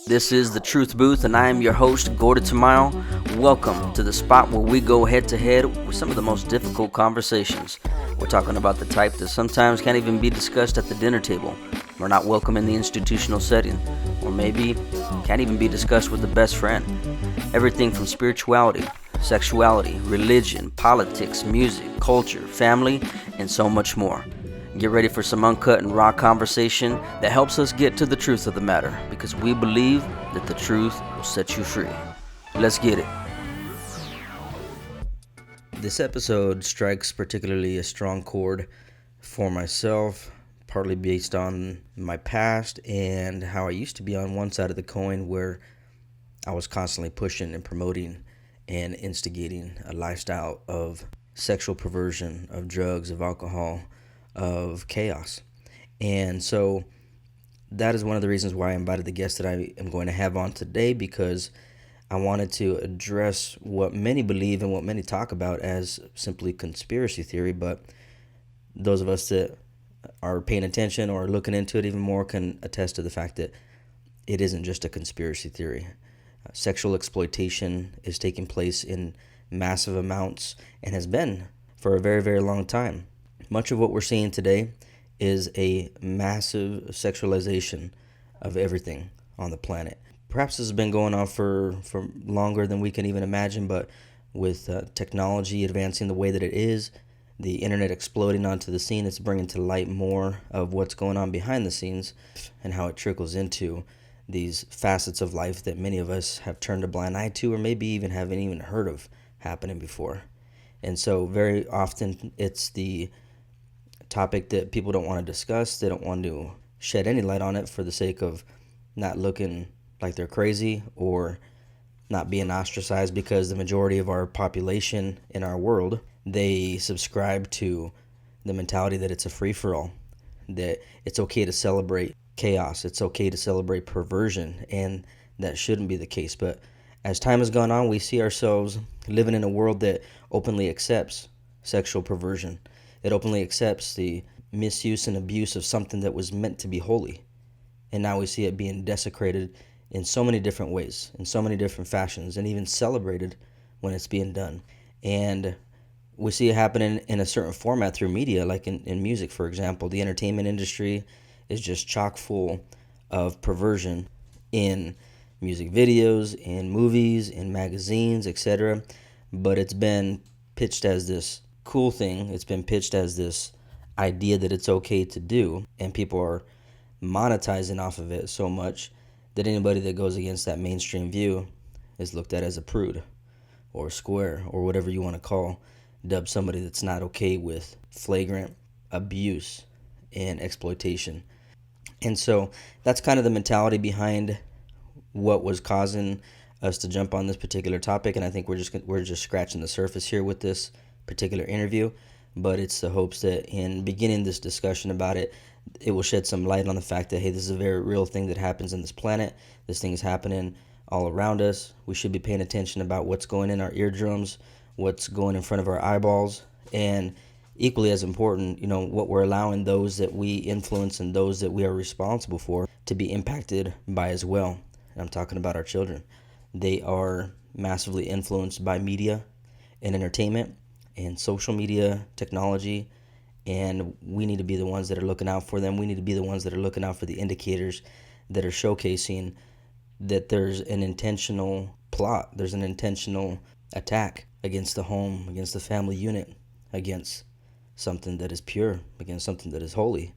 This is the Truth Booth, and I am your host, Gordon Tamayo. Welcome to the spot where we go head to head with some of the most difficult conversations. We're talking about the type that sometimes can't even be discussed at the dinner table. We're not welcome in the institutional setting, or maybe can't even be discussed with the best friend. Everything from spirituality, sexuality, religion, politics, music, culture, family, and so much more. Get ready for some uncut and raw conversation that helps us get to the truth of the matter, because we believe that the truth will set you free. Let's get it. This episode strikes particularly a strong chord for myself, partly based on my past and how I used to be on one side of the coin, where I was constantly pushing and promoting and instigating a lifestyle of sexual perversion, of drugs, of alcohol, of chaos. And so that is one of the reasons why I invited the guest that I am going to have on today, because I wanted to address what many believe and what many talk about as simply conspiracy theory, but those of us that are paying attention or looking into it even more can attest to the fact that it isn't just a conspiracy theory. Sexual exploitation is taking place in massive amounts and has been for a very, very long time. Much of what we're seeing today is a massive sexualization of everything on the planet. Perhaps this has been going on for longer than we can even imagine, but with technology advancing the way that it is, the internet exploding onto the scene, it's bringing to light more of what's going on behind the scenes and how it trickles into these facets of life that many of us have turned a blind eye to, or maybe even haven't even heard of happening before. And so very often it's the topic that people don't want to discuss. They don't want to shed any light on it for the sake of not looking like they're crazy or not being ostracized, because the majority of our population in our world, they subscribe to the mentality that it's a free-for-all, that it's okay to celebrate chaos, it's okay to celebrate perversion, and that shouldn't be the case. But as time has gone on, we see ourselves living in a world that openly accepts sexual perversion. It openly accepts the misuse and abuse of something that was meant to be holy. And now we see it being desecrated in so many different ways, in so many different fashions, and even celebrated when it's being done. And we see it happening in a certain format through media, like in music, for example. The entertainment industry is just chock full of perversion in music videos, in movies, in magazines, etc. But it's been pitched as this cool thing. It's been pitched as this idea that it's okay to do, and people are monetizing off of it so much that anybody that goes against that mainstream view is looked at as a prude or a square or whatever you want to dub somebody that's not okay with flagrant abuse and exploitation. And so that's kind of the mentality behind what was causing us to jump on this particular topic, and I think we're just scratching the surface here with this particular interview. But it's the hopes that in beginning this discussion about it, it will shed some light on the fact that, hey, this is a very real thing that happens in this planet. This thing is happening all around us. We should be paying attention about what's going in our eardrums, what's going in front of our eyeballs, and equally as important, what we're allowing those that we influence and those that we are responsible for to be impacted by as well. And I'm talking about our children. They are massively influenced by media and entertainment and social media technology, and we need to be the ones that are looking out for them. We need to be the ones that are looking out for the indicators that are showcasing that there's an intentional plot, there's an intentional attack against the home, against the family unit, against something that is pure, against something that is holy,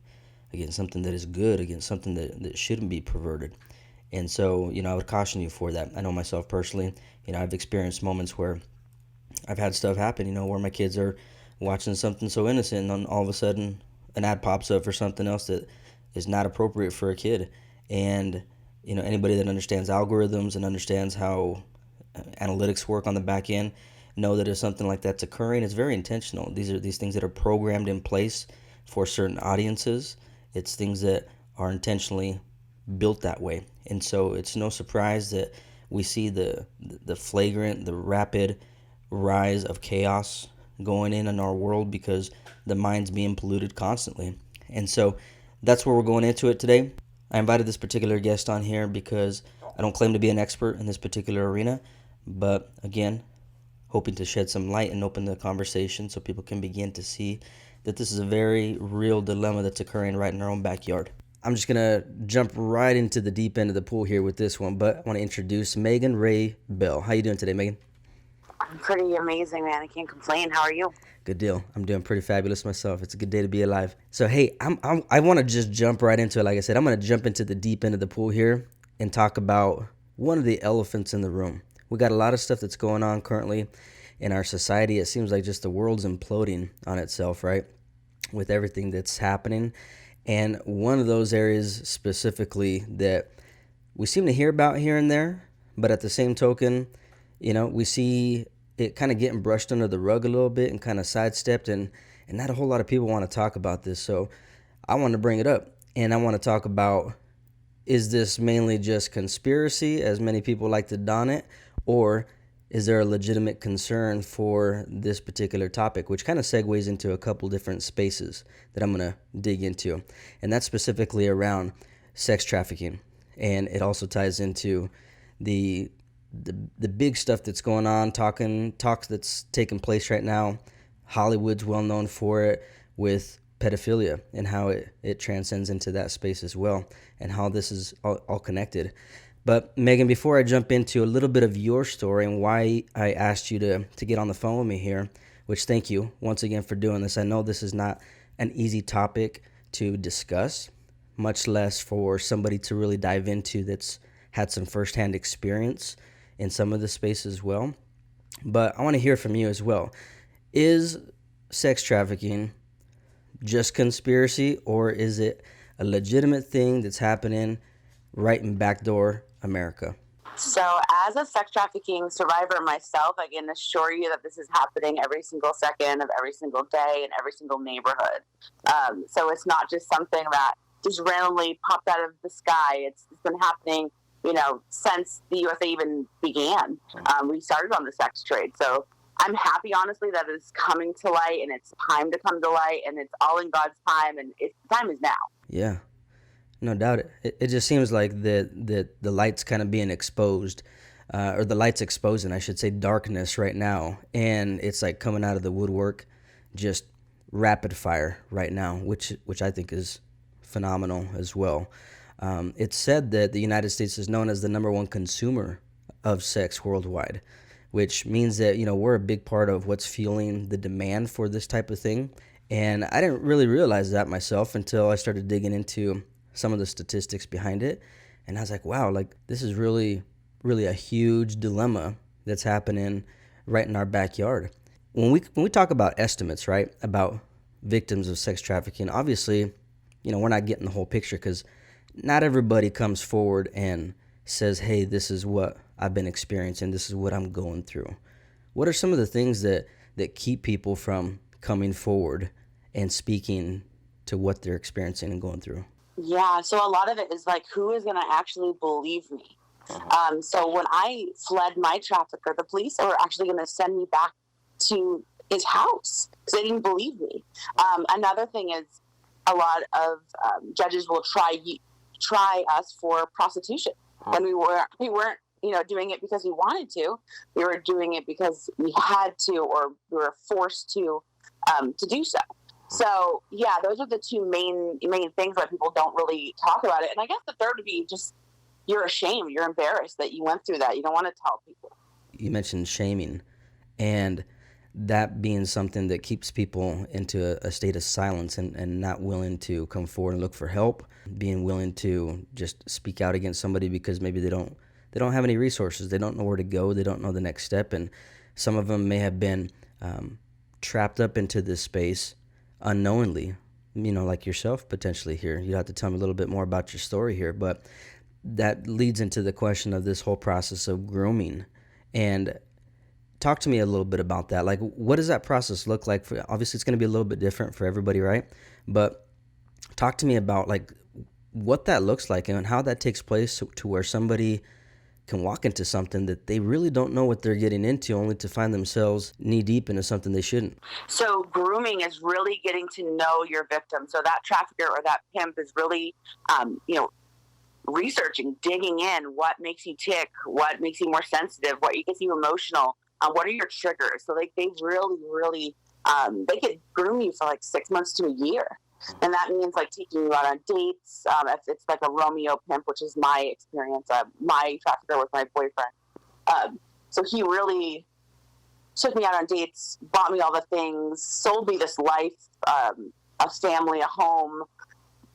against something that is good, against something that shouldn't be perverted. And so, I would caution you for that. I know myself personally, I've experienced moments where I've had stuff happen, where my kids are watching something so innocent, and all of a sudden an ad pops up for something else that is not appropriate for a kid. And, anybody that understands algorithms and understands how analytics work on the back end know that if something like that's occurring, it's very intentional. These are these things that are programmed in place for certain audiences. It's things that are intentionally built that way. And so it's no surprise that we see the flagrant, the rapid rise of chaos going in our world, because the mind's being polluted constantly. And so that's where we're going into it today. I invited this particular guest on here because I don't claim to be an expert in this particular arena, but again, hoping to shed some light and open the conversation so people can begin to see that this is a very real dilemma that's occurring right in our own backyard. I'm just going to jump right into the deep end of the pool here with this one, but I want to introduce Megan Ray Bell. How you doing today, Megan? I'm pretty amazing, man. I can't complain. How are you? Good deal. I'm doing pretty fabulous myself. It's a good day to be alive. So, hey, I want to just jump right into it. Like I said, I'm going to jump into the deep end of the pool here and talk about one of the elephants in the room. We got a lot of stuff that's going on currently in our society. It seems like just the world's imploding on itself, right? With everything that's happening. And one of those areas specifically that we seem to hear about here and there, but at the same token, we see it kind of getting brushed under the rug a little bit and kind of sidestepped, and not a whole lot of people want to talk about this. So I want to bring it up, and I want to talk about, is this mainly just conspiracy, as many people like to don it, or is there a legitimate concern for this particular topic, which kind of segues into a couple different spaces that I'm going to dig into, and that's specifically around sex trafficking, and it also ties into the big stuff that's going on, talks that's taking place right now. Hollywood's well known for it with pedophilia and how it transcends into that space as well, and how this is all connected. But Megan, before I jump into a little bit of your story and why I asked you to get on the phone with me here, which thank you once again for doing this. I know this is not an easy topic to discuss, much less for somebody to really dive into that's had some firsthand experience in some of the space as well. But I want to hear from you as well. Is sex trafficking just conspiracy, or is it a legitimate thing that's happening right in backdoor America? So, as a sex trafficking survivor myself, I can assure you that this is happening every single second of every single day in every single neighborhood. So it's not just something that just randomly popped out of the sky. It's been happening since the USA even began. We started on the sex trade. So I'm happy, honestly, that it's coming to light, and it's time to come to light, and it's all in God's time, and time is now. Yeah, no doubt. It just seems like the light's kind of being exposed, or the light's exposing, I should say, darkness right now. And it's like coming out of the woodwork, just rapid fire right now, which I think is phenomenal as well. It's said that the United States is known as the number one consumer of sex worldwide, which means that, we're a big part of what's fueling the demand for this type of thing. And I didn't really realize that myself until I started digging into some of the statistics behind it. And I was like, wow, like this is really, really a huge dilemma that's happening right in our backyard. When we talk about estimates, right, about victims of sex trafficking, obviously, we're not getting the whole picture, because not everybody comes forward and says, hey, this is what I've been experiencing, this is what I'm going through. What are some of the things that keep people from coming forward and speaking to what they're experiencing and going through? Yeah, so a lot of it is like, who is going to actually believe me? So when I fled my trafficker, the police were actually going to send me back to his house because they didn't believe me. Another thing is, a lot of judges will try us for prostitution when we weren't doing it because we wanted to. We were doing it because we had to, or we were forced to do so. So yeah, those are the two main things that people don't really talk about it. And I guess the third would be just, you're ashamed, you're embarrassed that you went through that. You don't want to tell people. You mentioned shaming, and that being something that keeps people into a state of silence and not willing to come forward and look for help, being willing to just speak out against somebody because maybe they don't have any resources, they don't know where to go, they don't know the next step, and some of them may have been trapped up into this space unknowingly, like yourself potentially here. You have to tell me a little bit more about your story here, but that leads into the question of this whole process of grooming. And talk to me a little bit about that. Like, what does that process look like? Obviously, it's going to be a little bit different for everybody, right? But talk to me about like what that looks like and how that takes place to where somebody can walk into something that they really don't know what they're getting into, only to find themselves knee deep into something they shouldn't. So grooming is really getting to know your victim. So that trafficker or that pimp is really, researching, digging in, what makes you tick, what makes you more sensitive, what gets you emotional, what are your triggers. So like they really, really, they could groom you for like 6 months to a year. And that means like taking you out on dates. If it's like a Romeo pimp, which is my experience. My trafficker was my boyfriend. So he really took me out on dates, bought me all the things, sold me this life, a family, a home,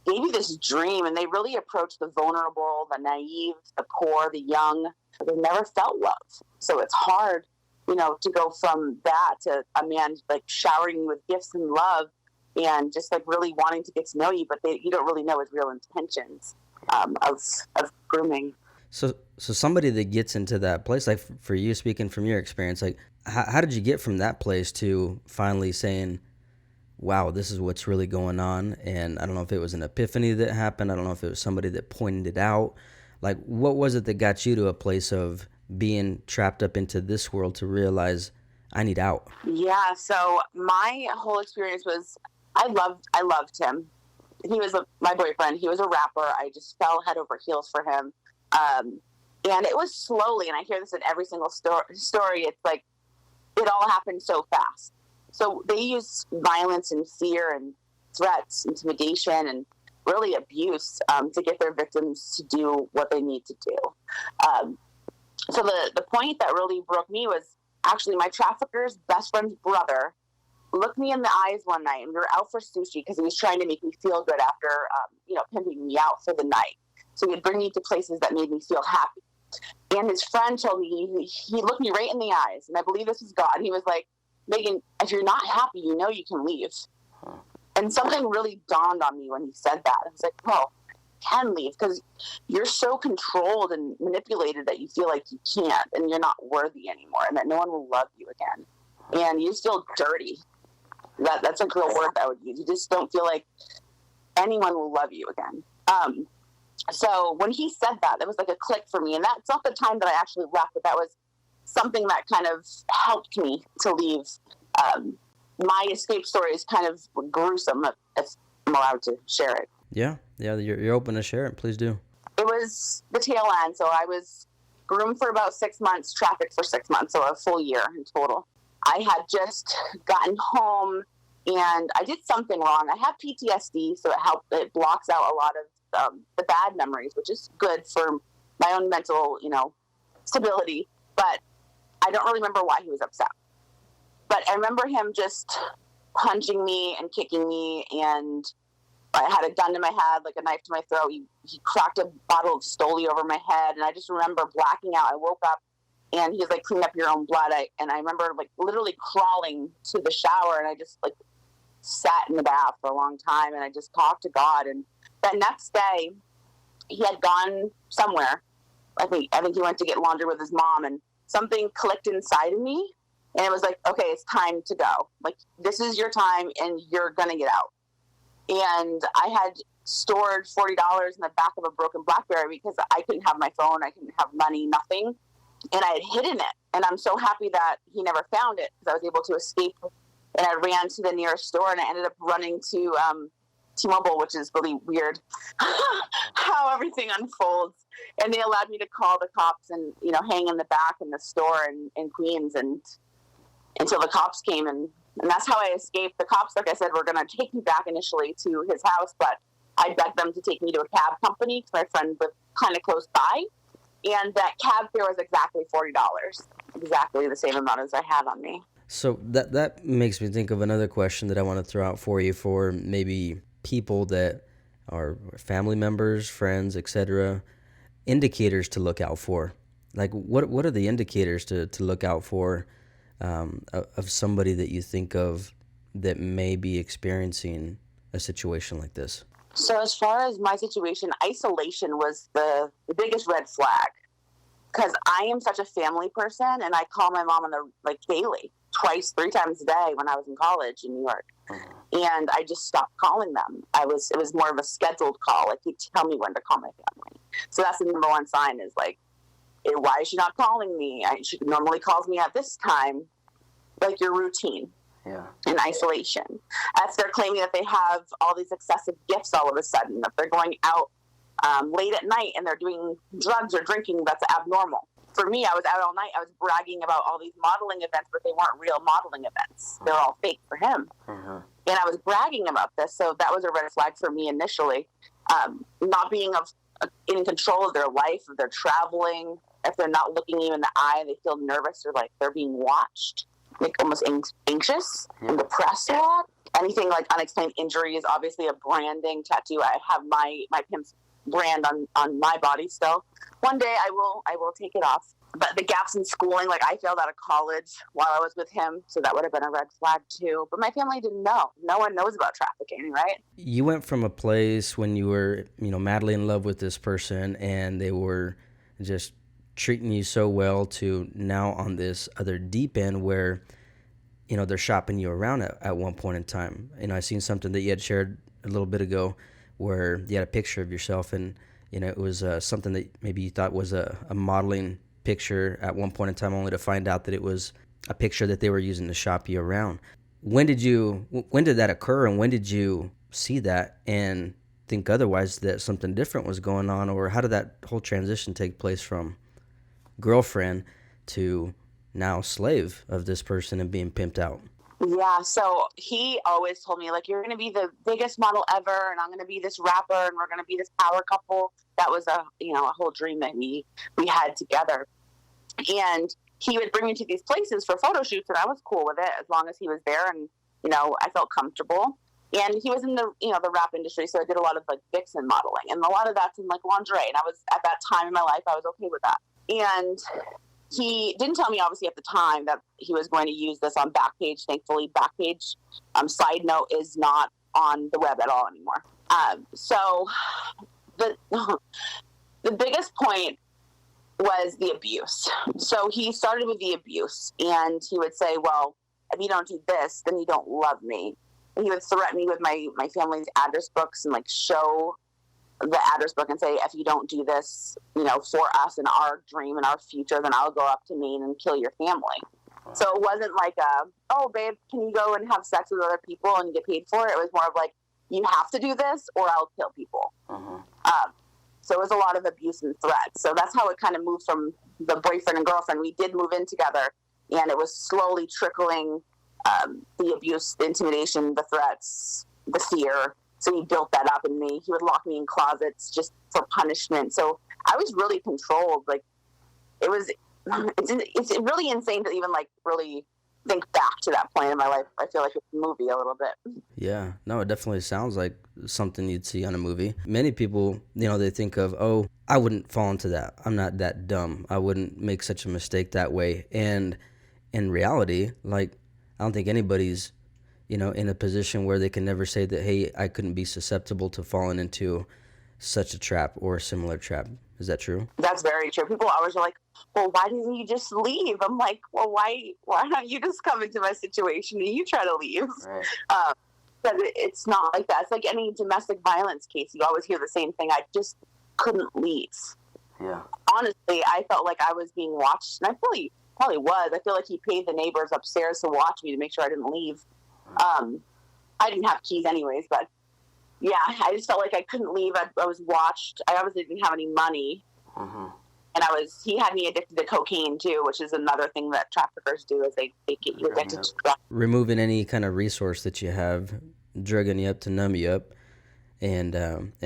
gave me this dream. And they really approached the vulnerable, the naive, the poor, the young. They never felt love. So it's hard, to go from that to a man like showering you with gifts and love and just like really wanting to get to know you, but you don't really know his real intentions of grooming. So somebody that gets into that place, like for you, speaking from your experience, like how did you get from that place to finally saying, wow, this is what's really going on? And I don't know if it was an epiphany that happened. I don't know if it was somebody that pointed it out. Like, what was it that got you to a place of being trapped up into this world to realize I need out? Yeah. So my whole experience was, I loved him. He was my boyfriend. He was a rapper. I just fell head over heels for him. And it was slowly, and I hear this in every single story. It's like, it all happened so fast. So they use violence and fear and threats, intimidation, and really abuse to get their victims to do what they need to do. So the point that really broke me was actually my trafficker's best friend's brother looked me in the eyes one night, and we were out for sushi because he was trying to make me feel good after, pimping me out for the night. So he'd bring me to places that made me feel happy. And his friend told me, he looked me right in the eyes, and I believe this is God. He was like, Megan, if you're not happy, you can leave. And something really dawned on me when he said that. I was like, well, I can leave because you're so controlled and manipulated that you feel like you can't and you're not worthy anymore and that no one will love you again. And you just feel dirty. That's a real word that I would use. You just don't feel like anyone will love you again. So when he said that, it was like a click for me. And that's not the time that I actually left, but that was something that kind of helped me to leave. My escape story is kind of gruesome, if I'm allowed to share it. Yeah, you're open to share it. Please do. It was the tail end. So I was groomed for about 6 months, trafficked for 6 months, so a full year in total. I had just gotten home and I did something wrong. I have PTSD, so it blocks out a lot of the bad memories, which is good for my own mental, stability. But I don't really remember why he was upset. But I remember him just punching me and kicking me, and I had a gun to my head, like a knife to my throat. He cracked a bottle of Stoli over my head, and I just remember blacking out. I woke up, and he was like, clean up your own blood. I remember like literally crawling to the shower, and I just like sat in the bath for a long time, and I just talked to God. And that next day, he had gone somewhere. I think he went to get laundry with his mom, and something clicked inside of me, and it was like, okay, it's time to go. Like, this is your time, and you're gonna get out. And I had stored $40 in the back of a broken BlackBerry because I couldn't have my phone, I couldn't have money, nothing. And I had hidden it. And I'm so happy that he never found it because I was able to escape. And I ran to the nearest store, and I ended up running to T-Mobile, which is really weird how everything unfolds. And they allowed me to call the cops and, hang in the back in the store in Queens and until the cops came. And that's how I escaped. The cops, like I said, were going to take me back initially to his house, but I begged them to take me to a cab company because my friend lived kind of close by. And that cab fare was exactly $40, exactly the same amount as I had on me. So that makes me think of another question that I want to throw out for you for maybe people that are family members, friends, etc. Indicators to look out for. Like what are the indicators to look out for of somebody that you think of that may be experiencing a situation like this? So as far as my situation, isolation was the biggest red flag because I am such a family person, and I call my mom daily, 3 times a day when I was in college in New York. And I just stopped calling them. It was more of a scheduled call. Like, you tell me when to call my family. So that's the number one sign is like, why is she not calling me? She normally calls me at this time, like your routine. Yeah. In isolation. If they're claiming that they have all these excessive gifts all of a sudden, if they're going out late at night and they're doing drugs or drinking, that's abnormal. For me, I was out all night. I was bragging about all these modeling events, but they weren't real modeling events. They're all fake for him. And I was bragging about this, so that was a red flag for me initially. Not being in control of their life, if they're traveling, if they're not looking you in the eye, they feel nervous or like they're being watched, like almost anxious and depressed a lot. Anything like unexplained injury is obviously a branding tattoo. I have my pimp's brand on my body still. One day I will take it off. But the gaps in schooling, like I failed out of college while I was with him, so that would have been a red flag too. But my family didn't know. No one knows about trafficking, right? You went from a place when you were, madly in love with this person and they were just treating you so well to now on this other deep end where, they're shopping you around at one point in time. I seen something that you had shared a little bit ago where you had a picture of yourself and, it was something that maybe you thought was a modeling picture at one point in time, only to find out that it was a picture that they were using to shop you around. When did that occur, and when did you see that and think otherwise, that something different was going on? Or how did that whole transition take place from girlfriend to now slave of this person and being pimped out? Yeah, so he always told me, like, you're going to be the biggest model ever, and I'm going to be this rapper, and we're going to be this power couple. That was a whole dream that we had together. And he would bring me to these places for photo shoots, and I was cool with it as long as he was there, and I felt comfortable. And he was in the the rap industry, so I did a lot of like vixen modeling, and a lot of that's in like lingerie. And I was at that time in my life, I was okay with that. And he didn't tell me, obviously, at the time that he was going to use this on Backpage. Thankfully, Backpage, side note, is not on the web at all anymore. So the biggest point was the abuse. So he started with the abuse, and he would say, well, if you don't do this, then you don't love me. And he would threaten me with my family's address books and like show the address book and say, if you don't do this, for us and our dream and our future, then I'll go up to Maine and kill your family. So it wasn't like oh, babe, can you go and have sex with other people and get paid for it? It was more of like, you have to do this or I'll kill people. So it was a lot of abuse and threats. So that's how it kind of moved from the boyfriend and girlfriend. We did move in together, and it was slowly trickling, the abuse, the intimidation, the threats, the fear. So he built that up in me. He would lock me in closets just for punishment. So I was really controlled. Like, it's really insane to even like really think back to that point in my life. I feel like it's a movie a little bit. Yeah, no, it definitely sounds like something you'd see on a movie. Many people, they think of, oh, I wouldn't fall into that. I'm not that dumb. I wouldn't make such a mistake that way. And in reality, like, I don't think anybody's, in a position where they can never say that, hey, I couldn't be susceptible to falling into such a trap or a similar trap. Is that true? That's very true. People always are like, well, why didn't you just leave? I'm like, well, why don't you just come into my situation and you try to leave? Right. But it's not like that. It's like any domestic violence case. You always hear the same thing. I just couldn't leave. Yeah. Honestly, I felt like I was being watched, and I probably was. I feel like he paid the neighbors upstairs to watch me to make sure I didn't leave. I didn't have keys anyways, but yeah, I just felt like I couldn't leave. I was watched. I obviously didn't have any money. And he had me addicted to cocaine too, which is another thing that traffickers do, is they get you addicted to drugs. Removing any kind of resource that you have, drugging you up to numb you up, and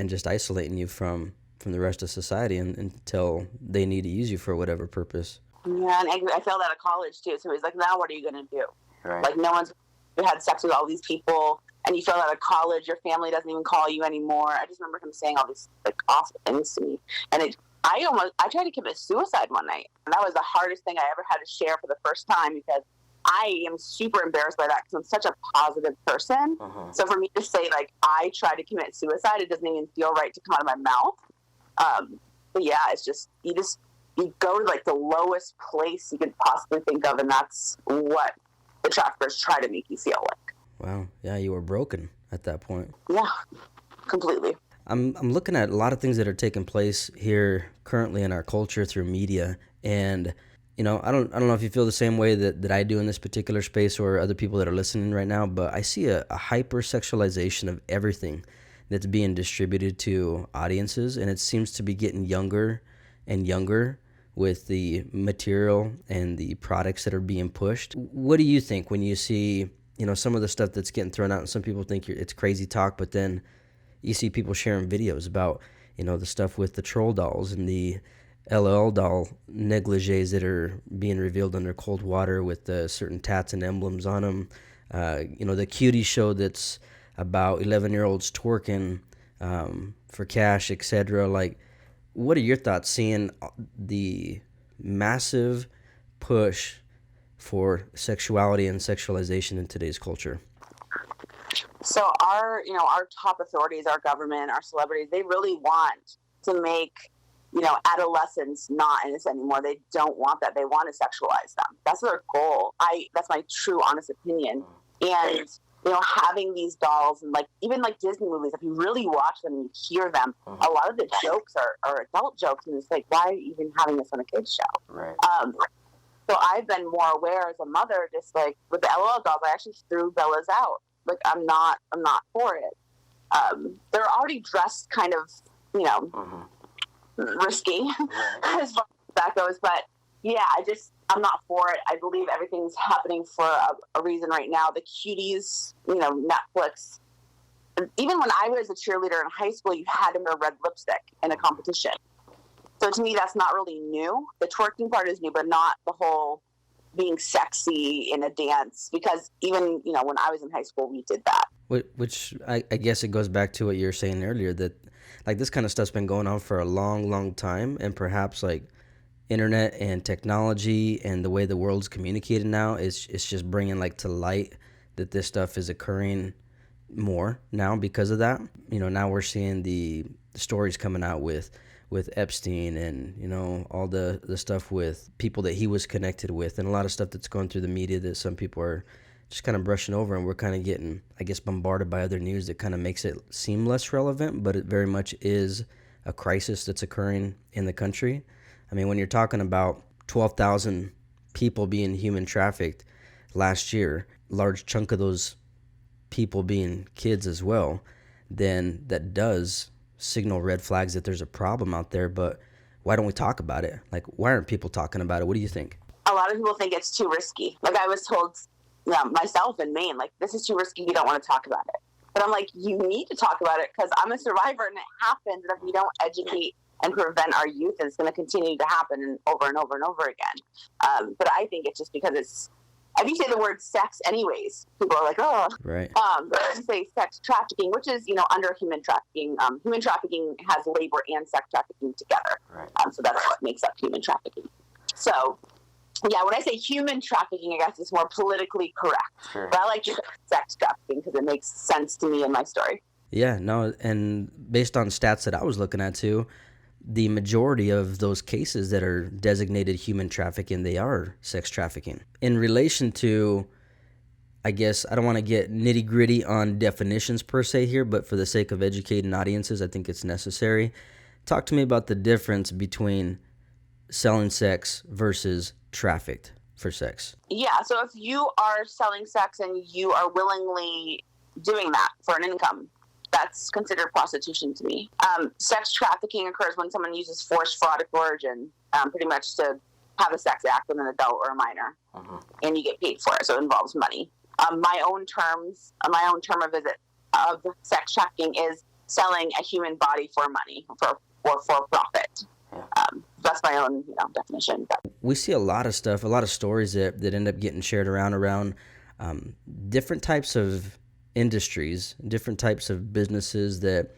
just isolating you from the rest of society until they need to use you for whatever purpose. Yeah, and I failed out of college too, so he's like, now what are you going to do? Right. Like, no one's had sex with all these people, and you failed out of college, your family doesn't even call you anymore. I just remember him saying all these like awful things to me, and I tried to commit suicide one night, and that was the hardest thing I ever had to share for the first time, because I am super embarrassed by that because I'm such a positive person. So for me to say like I tried to commit suicide, it doesn't even feel right to come out of my mouth. But yeah, it's just you go to like the lowest place you could possibly think of, and that's what the traffickers try to make you feel like. Wow. Yeah, you were broken at that point. Yeah, completely. I'm looking at a lot of things that are taking place here currently in our culture through media, and I don't know if you feel the same way that I do in this particular space, or other people that are listening right now, but I see a hypersexualization of everything that's being distributed to audiences, and it seems to be getting younger and younger with the material and the products that are being pushed. What do you think when you see, some of the stuff that's getting thrown out? And some people think it's crazy talk, but then you see people sharing videos about, the stuff with the troll dolls and the LL doll negligees that are being revealed under cold water with certain tats and emblems on them. The cutie show that's about 11-year-olds twerking for cash, etc. Like, what are your thoughts seeing the massive push for sexuality and sexualization in today's culture? So our top authorities, our government, our celebrities, they really want to make, adolescents not innocent anymore. They don't want that. They want to sexualize them. That's their goal. That's my true, honest opinion. And, having these dolls and even Disney movies, if you really watch them and you hear them, a lot of the jokes are adult jokes. And it's like, why are you even having this on a kid's show? Right. So I've been more aware as a mother, just like with the LOL dolls, I actually threw Bella's out. Like, I'm not for it. They're already dressed kind of, risky as far as that goes. But yeah, I'm not for it. I believe everything's happening for a reason right now. The cuties, Netflix. Even when I was a cheerleader in high school, you had to wear red lipstick in a competition. So to me, that's not really new. The twerking part is new, but not the whole being sexy in a dance, because even, when I was in high school, we did that. Which I guess it goes back to what you were saying earlier, that this kind of stuff's been going on for a long, long time, and perhaps internet and technology and the way the world's communicated now it's just bringing to light that this stuff is occurring more now because of that. Now we're seeing the stories coming out with Epstein and, all the stuff with people that he was connected with, and a lot of stuff that's going through the media that some people are just kind of brushing over, and we're kind of getting, I guess, bombarded by other news that kind of makes it seem less relevant, but it very much is a crisis that's occurring in the country. I mean, when you're talking about 12,000 people being human trafficked last year, large chunk of those people being kids as well, then that does signal red flags that there's a problem out there. But why don't we talk about it? Why aren't people talking about it? What do you think? A lot of people think it's too risky. I was told, myself in Maine, this is too risky. You don't want to talk about it. But I'm like, you need to talk about it, because I'm a survivor, and it happens. And if we don't educate and prevent our youth, it's going to continue to happen over and over and over again. But I think it's just because if you say the word sex anyways, people are like, oh. Right. But if you say sex trafficking, which is, under human trafficking, human trafficking has labor and sex trafficking together. Right. So that's what makes up human trafficking. So, yeah, when I say human trafficking, I guess it's more politically correct. Sure. But I like to say sex trafficking because it makes sense to me in my story. Yeah, no, and based on stats that I was looking at too, the majority of those cases that are designated human trafficking, they are sex trafficking. In relation to, I guess, I don't want to get nitty gritty on definitions per se here, but for the sake of educating audiences, I think it's necessary. Talk to me about the difference between selling sex versus trafficked for sex. Yeah, so if you are selling sex and you are willingly doing that for an income, that's considered prostitution to me. Sex trafficking occurs when someone uses force, fraud, or coercion, pretty much to have a sex act with an adult or a minor, and you get paid for it, so it involves money. My own term of sex trafficking is selling a human body for money, for profit. That's my own definition. We see a lot of stuff, a lot of stories that end up getting shared around different types of industries, different types of businesses that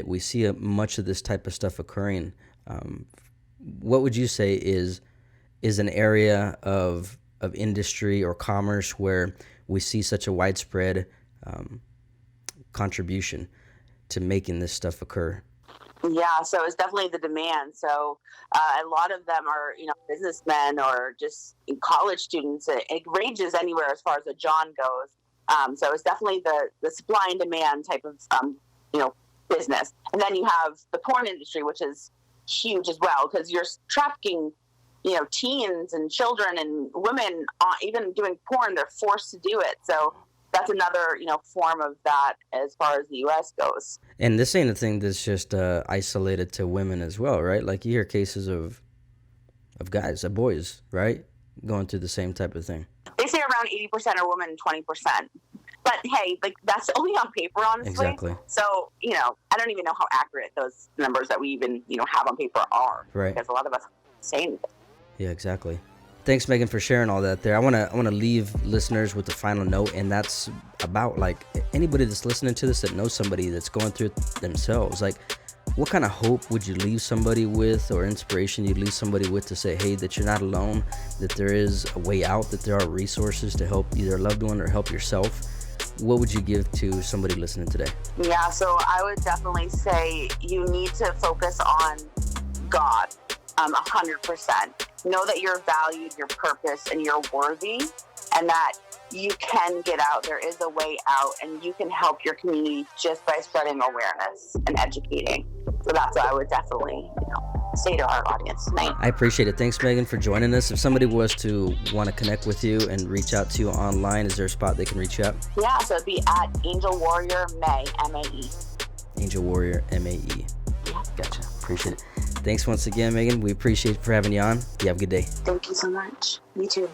we see much of this type of stuff occurring. What would you say is an area of industry or commerce where we see such a widespread contribution to making this stuff occur? Yeah, so it's definitely the demand. So a lot of them are, businessmen or just college students. It ranges anywhere as far as a John goes. So it's definitely the supply and demand type of, business. And then you have the porn industry, which is huge as well, because you're trafficking, teens and children and women, even doing porn. They're forced to do it. So that's another, form of that as far as the U.S. goes. And this ain't a thing that's just isolated to women as well, right? Like you hear cases of guys, of boys, right, going through the same type of thing. They say around 80% are women and 20%. But hey, like that's only on paper, honestly. Exactly. So, I don't even know how accurate those numbers that we even, have on paper are. Right. Because a lot of us say anything. Yeah, exactly. Thanks, Megan, for sharing all that there. I want to leave listeners with a final note, and that's about like anybody that's listening to this that knows somebody that's going through it themselves. Like, what kind of hope would you leave somebody with, or inspiration you'd leave somebody with to say, hey, that you're not alone, that there is a way out, that there are resources to help either a loved one or help yourself? What would you give to somebody listening today? Yeah, so I would definitely say you need to focus on God 100%. Know that you're valued, your purpose, and you're worthy, and that you can get out. There is a way out, and you can help your community just by spreading awareness and educating. So that's what I would definitely, say to our audience tonight. I appreciate it. Thanks, Megan, for joining us. If somebody was to want to connect with you and reach out to you online, is there a spot they can reach you at? Yeah, so it'd be at Angel Warrior May, M-A-E. Angel Warrior, M-A-E. Yeah. Gotcha. Appreciate it. Thanks once again, Megan. We appreciate it for having you on. You have a good day. Thank you so much. Me too.